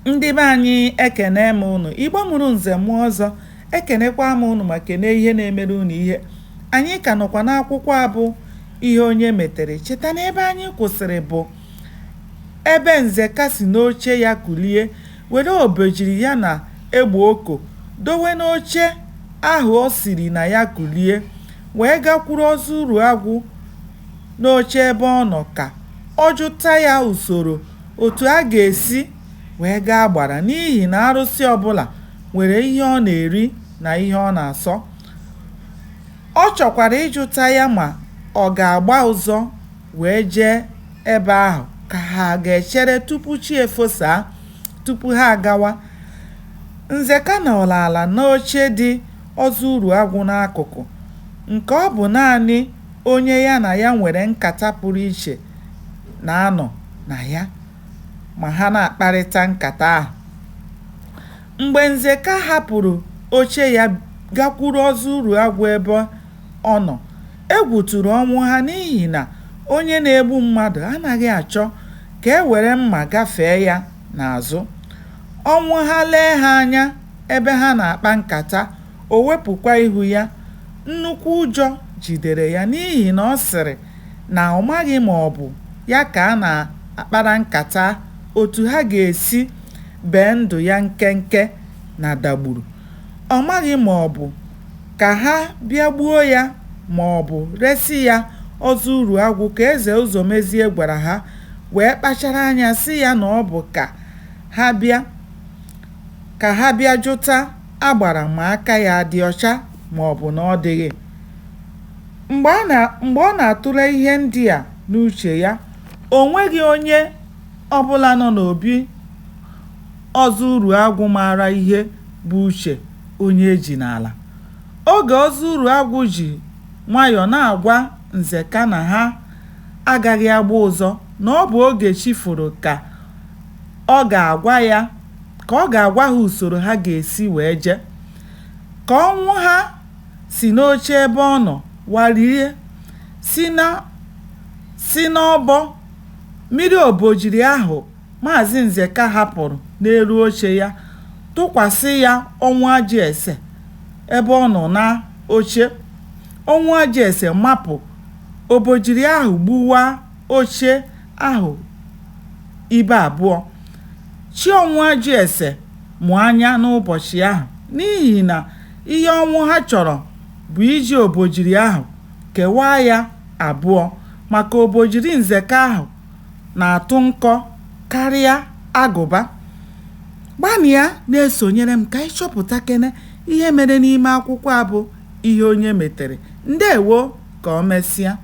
Ndị be anyị ekene m unu. Igbo mụrụ nze mụọ ọzọ, ekenekwa m unu ma kene ihe na-emere unu ihe. Anyị ka nọkwa n'akwụkwọ a bụ Ihe Onye Metere. Cheta na ebe anyị kwụsịrị bụ ebe Nzeka si n'oche ya kulie, were obejiri ya na egbe oko dowe n'oche ahụ o siri na ya kulie, wee gakwuru ozu uru agwụ n'oche ebe ọ nọ ka ọ jụta ya usoro otu a ga-esi wee gaa gbara, n'ihi na arụsị ọbụla nwere ihe ọ na-eri na ihe ọ na-asọ. Ọ chọkwara ịjụta ya ma ọ ga-agba ụzọ wee jee ebe ahụ, ka ha ga-echere tupu chi efosaa, tupu ha agawa. Nzeka nọrọ ala n'oche dị ozu uru agwụ n'akụkụ, nke ọ bụ naanị onye ya na ya nwere nkata pụrụ iche na-anọ na ya, ma ha na-akparịta nkata ahụ. Mgbe Nzeka hapụrụ oche ya gakwuru ozu uru agwụ ebe ọ nọ, egwu tụrụ ọnwụ ha, n'ihi na onye na-egbu mmadụ anaghị achọ ka e were mma gafee ya n'azụ. Ọnwụ ha lee ha anya ebe ha na-akpa nkata, o wepụkwa ihu ya. Nnukwu ụjọ jidere ya, n'ihi na ọ sịrị na ọ maghị ma ọ bụ ya ka a na-akpara nkata otu ha ga-esi bee ndụ ya nkenke na dagburu. Ọ maghị ma ọ bụ ka ha bịa gbuo ya ma ọ bụ resi ya ozu uru agwụ, ka eze Ụzọmezie gwara ha, wee kpachara anya sị ya na ọ bụ ka ha bịa jụta agbara ma aka ya dị ọcha ma ọ bụ na ọ dịghị. Mgbe ọ na-atụle ihe ndị a n'uche ya, o nweghị onye ọbụla nọ n'obi ozu uru agwụ maara ihe bụ uche onye eji n'ala. Oge ozu uru agwụ ji nwayọọ na-agwa Nzeka na ha agaghị agba ụzọ, na ọ bụ oge chi foro ka ọ ga-agwa ha usoro ha ga-esi wee jee. Ka ọnwụ ha si n'oche ebe ọ nọ warie si n'ọbọ mmiri obojiri ahụ Maazị Nzeka hapụrụ n'elu oche ya, tụkwasị ya ọnwụ ajị ese ebe ọ nọ na oche. Ọnwụ ajị ese mapụ obojiri ahụ, gbuwa oche ahụ ibe abụọ. Chi ọnwụ ajị ese mụ anya n'ụbọchị ahụ, n'ihi na ihe ọnwụ ha chọrọ bụ iji obojiri ahụ kewaa ya abụọ, maka obojiri Nzeka ahụ na-atụ nkọ karịa agụba. Gbanịa na-esonyere m ka anyị chọpụta kene ihe mere n'ime akwụkwọ a bụ Ihe Onye Metere. Ndewo, ka o mesịa.